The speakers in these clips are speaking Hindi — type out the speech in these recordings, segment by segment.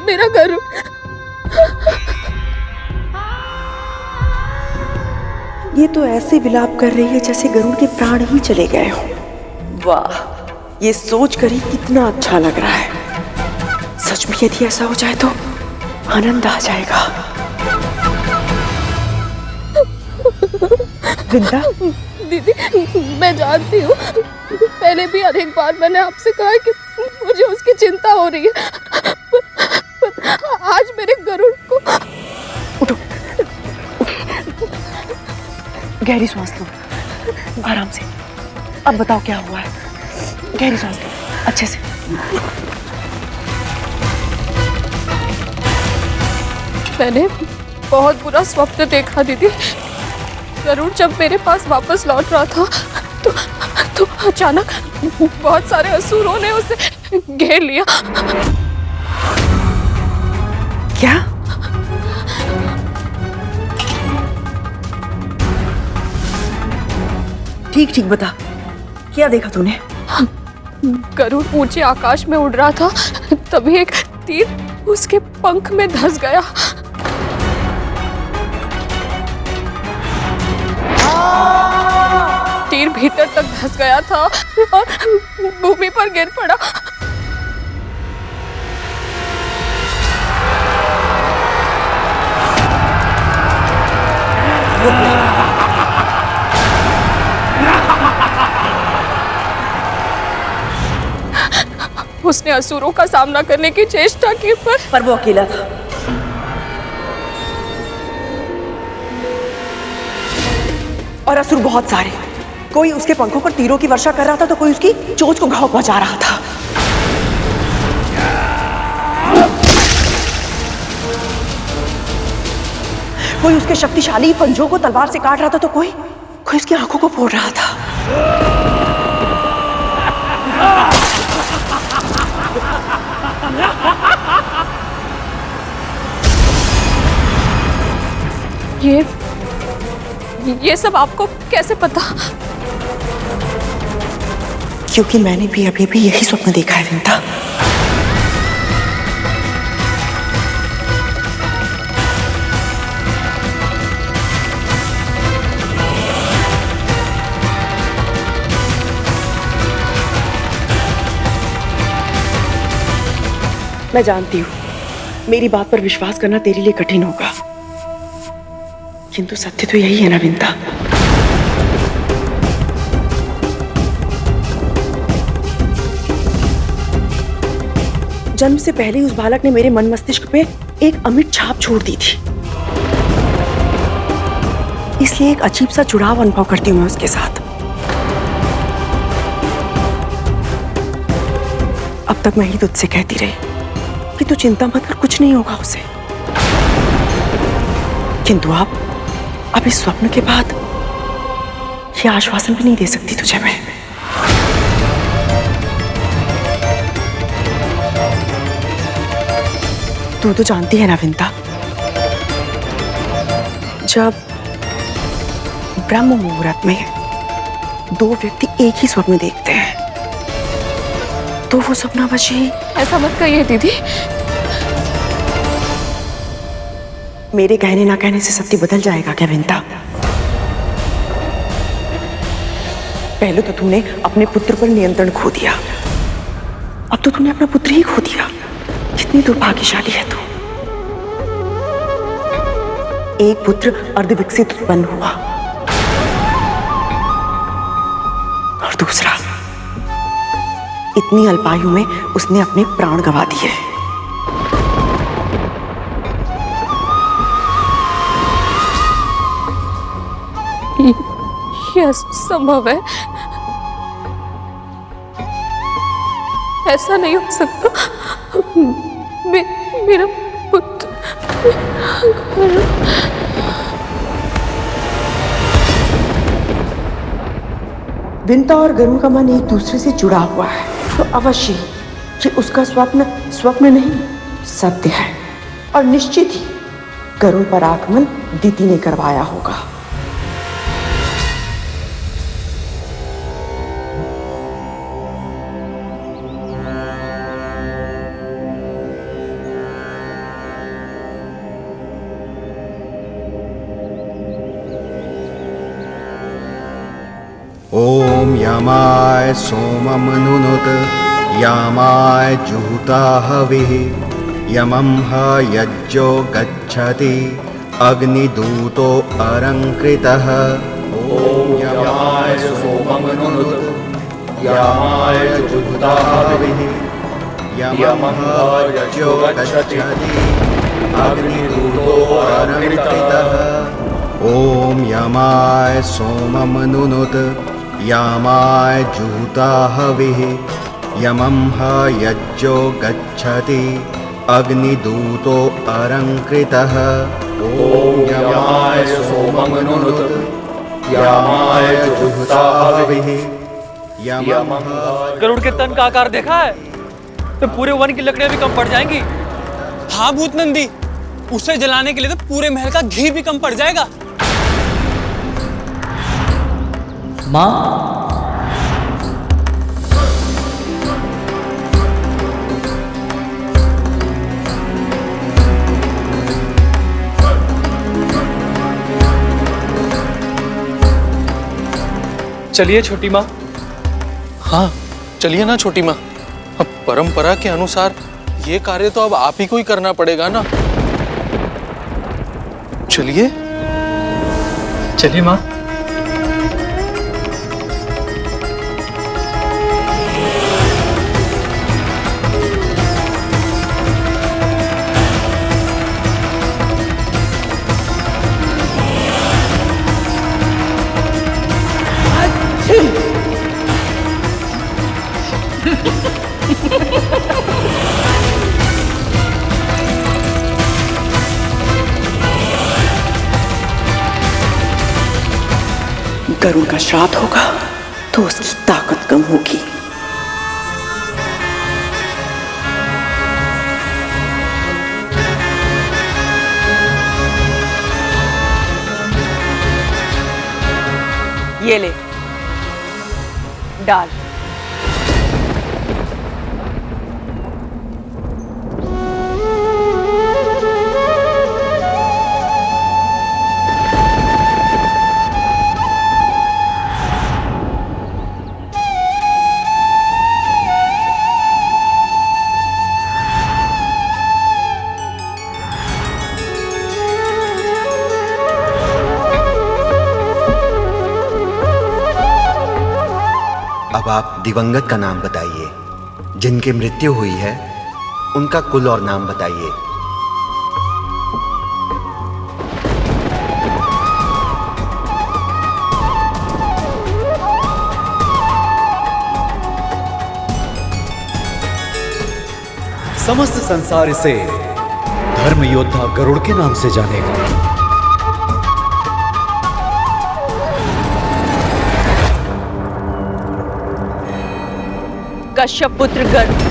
मेरा गरुड़। ये तो ऐसे विलाप कर रही है जैसे गरुड़ के प्राण ही चले गए हों। वाह, ये सोच कर ही कितना अच्छा लग रहा है। सच में यदि ऐसा हो जाए तो आनंद आ जाएगा। विंता, दीदी, मैं जानती हूँ, पहले भी अनेक बार मैंने आपसे कहा है कि मुझे उसकी चिंता हो रही है, पर आज मेरे गरुड़ को। उठो, गहरी सांस लो, आराम से। अब बताओ क्या हुआ है। गहरी सांस लो, अच्छे से। मैंने बहुत बुरा स्वप्न देखा दीदी। गरुड़ जब मेरे पास वापस लौट रहा था तो अचानक बहुत सारे असुरों ने उसे घेर लिया। क्या? ठीक ठीक बता, क्या देखा तूने? गरुड़ ऊंचे आकाश में उड़ रहा था, तभी एक तीर उसके पंख में धंस गया। तीर भीतर तक धंस गया था और भूमि पर गिर पड़ा। उसने असुरों का सामना करने की चेष्टा की, पर वो अकेला था। और असुर बहुत सारे। कोई उसके पंखों पर तीरों की वर्षा कर रहा था तो कोई उसकी चोंच को घाव पहुंचा रहा था। कोई उसके शक्तिशाली पंजों को तलवार से काट रहा था तो कोई उसकी आंखों को फोड़ रहा था। ये सब आपको कैसे पता? क्योंकि मैंने भी अभी भी यही स्वप्न देखा है विंता। मैं जानती हूँ मेरी बात पर विश्वास करना तेरे लिए कठिन होगा, किंतु सत्य तो यही है ना विंता। जन्म से पहले उस बालक ने मेरे मन मस्तिष्क पे एक अमिट छाप छोड़ दी थी, इसलिए एक अजीब सा जुड़ाव अनुभव करती हूँ मैं उसके साथ। अब तक मैं ही तुझसे कहती रही कि तू चिंता मत कर, कुछ नहीं होगा उसे, किंतु अब इस स्वप्न के बाद ये आश्वासन भी नहीं दे सकती तुझे मैं। तू तो जानती है ना विंता, जब ब्रह्म मुहूर्त में दो व्यक्ति एक ही स्वप्न देखते हैं तो वो सपनावशी। ऐसा मत कहिए दीदी। मेरे कहने ना कहने से सत्य बदल जाएगा क्या विंता? पहले तो तूने अपने पुत्र पर नियंत्रण खो दिया, अब तो तूने अपना पुत्र ही खो दिया। कितनी दुर्भाग्यशाली है तू। एक पुत्र अर्धविकसित उत्पन्न हुआ और दूसरा इतनी अल्पायु में उसने अपने प्राण गंवा दिए। यह संभव है? ऐसा नहीं हो सकता। मेरा पुत्र विंता और गरुड़ का मन एक दूसरे से जुड़ा हुआ है, तो अवश्य कि उसका स्वप्न स्वप्न नहीं सत्य है। और निश्चित ही गरुड़ पर आक्रमण दीति ने करवाया होगा। ओम यमाय सोममनुनुत यामाय जुहुता हविः यमं ह यज्ञो गच्छति अग्निदूतो अलङ्कृतः। ओम यमाय सोममनुनुत यामाय जुहुता हविः यमं ह यज्ञो गच्छति अग्निदूतो अलङ्कृतः। ओम यमाय सोममनुनुत यामाय जुहुता हविः यमं ह यज्ञो गच्छति अग्निदूतो अलङ्कृतः। ओम यमाय सोममनुनुत यामाय जुहुता हविः यमं ह। गरुड़ के तन का आकार देखा है? तो पूरे वन की लकड़ियां भी कम पड़ जाएंगी। हाँ भूत नंदी, उसे जलाने के लिए तो पूरे महल का घी भी कम पड़ जाएगा। माँ, चलिए छोटी माँ। हाँ चलिए ना छोटी माँ। अब परंपरा के अनुसार ये कार्य तो अब आप ही को ही करना पड़ेगा ना। चलिए चलिए माँ। गरुड़ का श्राद्ध होगा तो उसकी ताकत कम होगी। ये ले डाल। अब आप दिवंगत का नाम बताइए। जिनकी मृत्यु हुई है उनका कुल और नाम बताइए। समस्त संसार इसे धर्म योद्धा गरुड़ के नाम से जानेगा। कश्यप पुत्र गरुड़।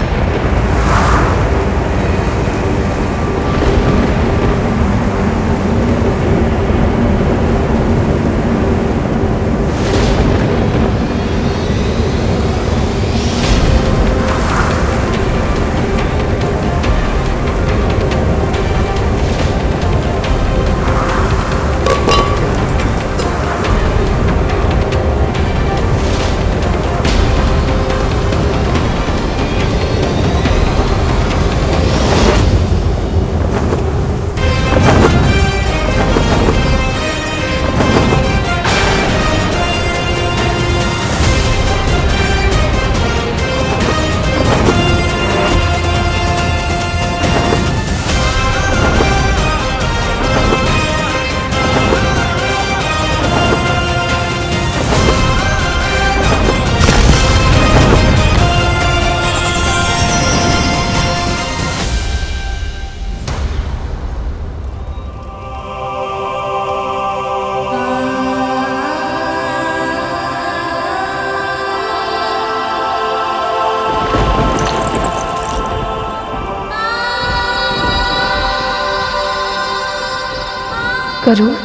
गरुड़,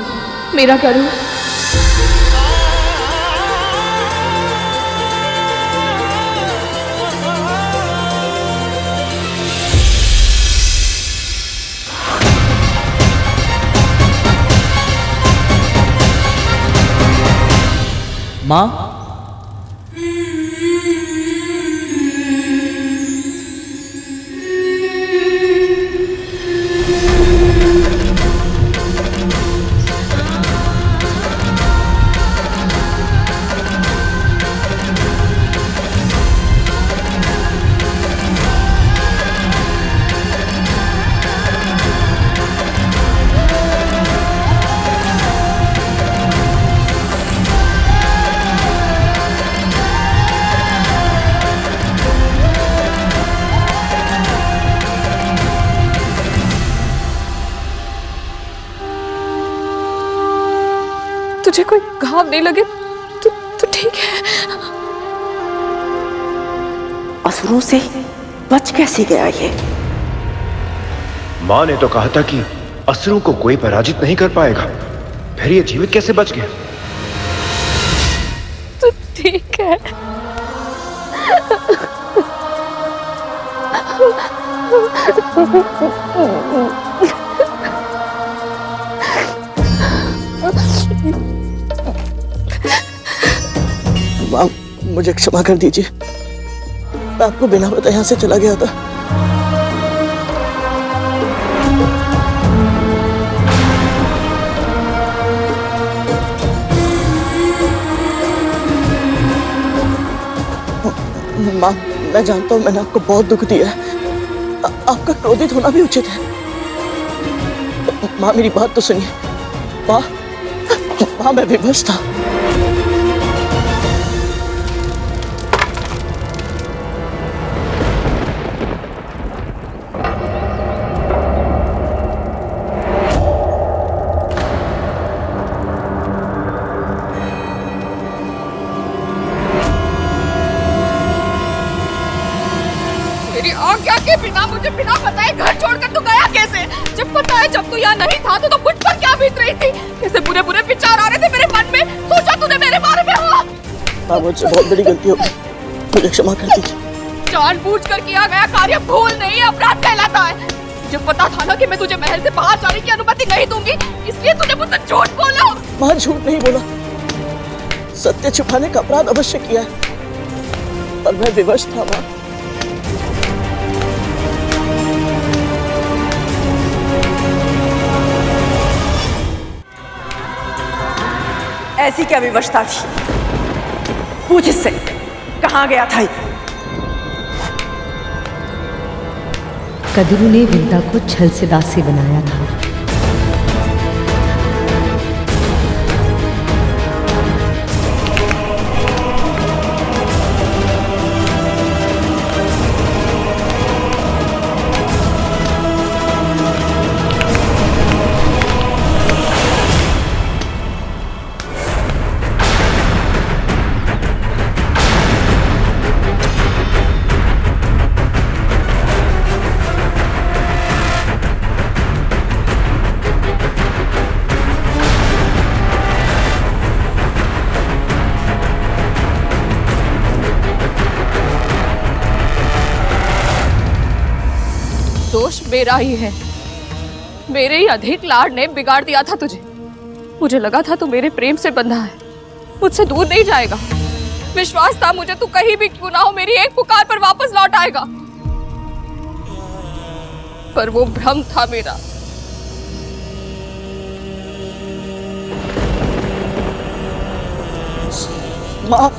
मेरा गरुड़। माँ, तुझे कोई घाव नहीं लगे तो ठीक है। असुरों से बच कैसे गया ये? माँ ने तो कहा था कि असुरों को कोई पराजित नहीं कर पाएगा, फिर ये जीवित कैसे बच गया? तो ठीक है। माँ, मुझे क्षमा कर दीजिए, मैं आपको बिना बताए यहाँ से चला गया था। माँ, मैं जानता हूँ मैंने आपको बहुत दुख दिया है, आपका क्रोधित होना भी उचित है। माँ, मेरी बात तो सुनिए। माँ, मैं विवश था। मेरी आज्ञा के बिना, मुझे बिना बताए घर छोड़कर तू गया कैसे? जब पता है जब तू यहाँ नहीं था तो मुझ पर क्या बीत रही थी? कैसे बुरे बुरे विचार आ रहे थे मेरे मन में? सोचा तूने मेरे बारे में हो? हाँ, मुझसे बहुत बड़ी गलती हो गई, मुझे क्षमा कर दीजिए। जानबूझकर किया गया कार्य भूल नहीं, अपराध कहलाता है। मुझे पता था ना कि मैं तुझे महल से बाहर जाने की अनुमति नहीं दूंगी, इसलिए तूने मुझसे झूठ बोला। माँ, झूठ नहीं बोला, सत्य छुपाने का अपराध अवश्य किया है, पर मैं विवश था। माँ, ऐसी क्या विवशता थी? पूछ इससे, कहाँ गया था ये? कद्रू ने विद्या को छल से दासी बनाया था। दोष मेरा ही है, मेरे ही अधिक लाड ने बिगाड़ दिया था तुझे। मुझे लगा था तू मेरे प्रेम से बंधा है, मुझसे दूर नहीं जाएगा। विश्वास था मुझे तू कहीं भी क्यों ना हो मेरी एक पुकार पर वापस लौट आएगा, पर वो भ्रम था मेरा। माँ,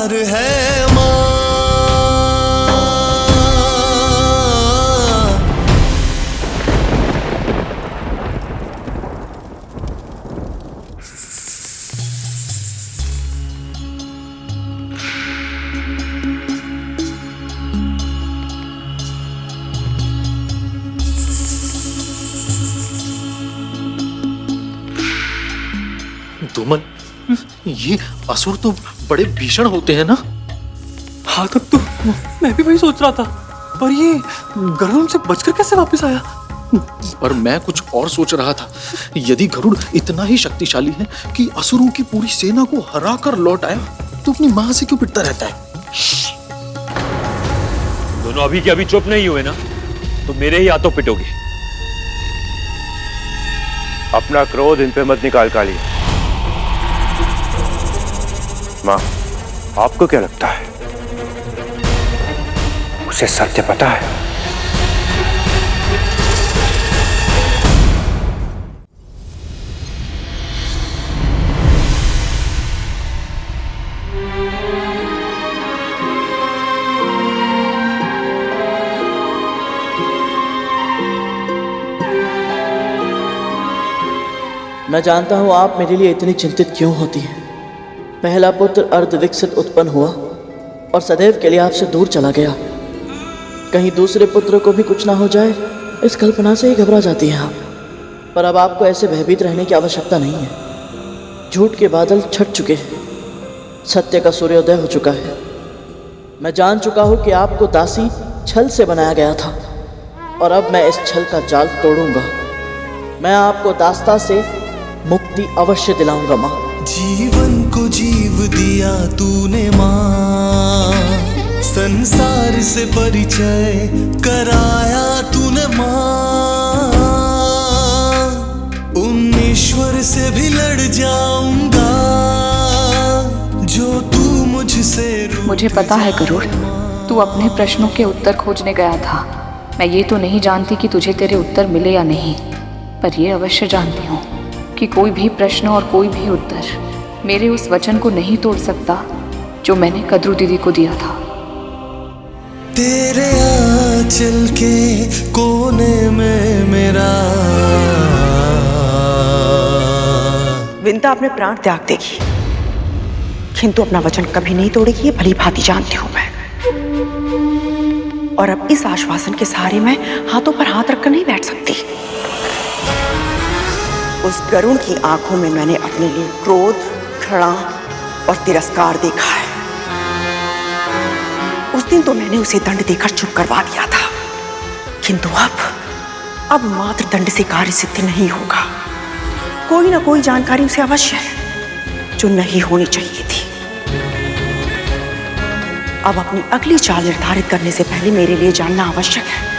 संसार है माँ। धूमल, ये असुर तो बड़े भीषण होते हैं ना? हाँ तब तो मैं भी वही सोच रहा था, पर ये गरुड़ से बचकर कैसे वापस आया? पर मैं कुछ और सोच रहा था। यदि गरुड़ इतना ही शक्तिशाली है कि असुरों की पूरी सेना को हरा कर लौट आया, तो अपनी मां से क्यों पिटता रहता है? दोनों अभी के अभी चुप नहीं हुए ना, तो मेरे ही हाथों पिटोगे। अपना क्रोध इन पे मत निकाल काली। माँ, आपको क्या लगता है उसे सत्य पता है? मैं जानता हूं आप मेरे लिए इतनी चिंतित क्यों होती हैं। पहला पुत्र अर्धविकसित उत्पन्न हुआ और सदैव के लिए आपसे दूर चला गया। कहीं दूसरे पुत्र को भी कुछ ना हो जाए, इस कल्पना से ही घबरा जाती हैं आप। पर अब आपको ऐसे भयभीत रहने की आवश्यकता नहीं है। झूठ के बादल छट चुके हैं, सत्य का सूर्योदय हो चुका है। मैं जान चुका हूं कि आपको दासी छल से बनाया गया था, और अब मैं इस छल का जाल तोड़ूंगा। मैं आपको दास्ता से मुक्ति अवश्य दिलाऊंगा माँ। जीवन को जीव दिया तूने माँ, संसार से परिचय कराया तूने माँ। उन ईश्वर से भी लड़ जाऊंगा जो तू मुझसे। मुझे पता है गरुड़, तू अपने प्रश्नों के उत्तर खोजने गया था। मैं ये तो नहीं जानती कि तुझे तेरे उत्तर मिले या नहीं, पर ये अवश्य जानती हूँ कि कोई भी प्रश्न और कोई भी उत्तर मेरे उस वचन को नहीं तोड़ सकता जो मैंने कद्रू दीदी को दिया था। तेरे आंचल के कोने में मेरा। विंता अपने प्राण त्याग देगी, किंतु अपना वचन कभी नहीं तोड़ेगी, ये भली भांति जानती हूं मैं। और अब इस आश्वासन के सहारे मैं हाथों पर हाथ रखकर नहीं बैठ सकती। उस गरुड़ की आंखों में मैंने अपने लिए क्रोध, घृणा और तिरस्कार देखा है। उस दिन तो मैंने उसे दंड देकर चुप करवा दिया था, किंतु अब मात्र दंड से कार्य सिद्धि नहीं होगा। कोई ना कोई जानकारी उसे अवश्य है जो नहीं होनी चाहिए थी। अब अपनी अगली चाल निर्धारित करने से पहले मेरे लिए जानना आवश्यक है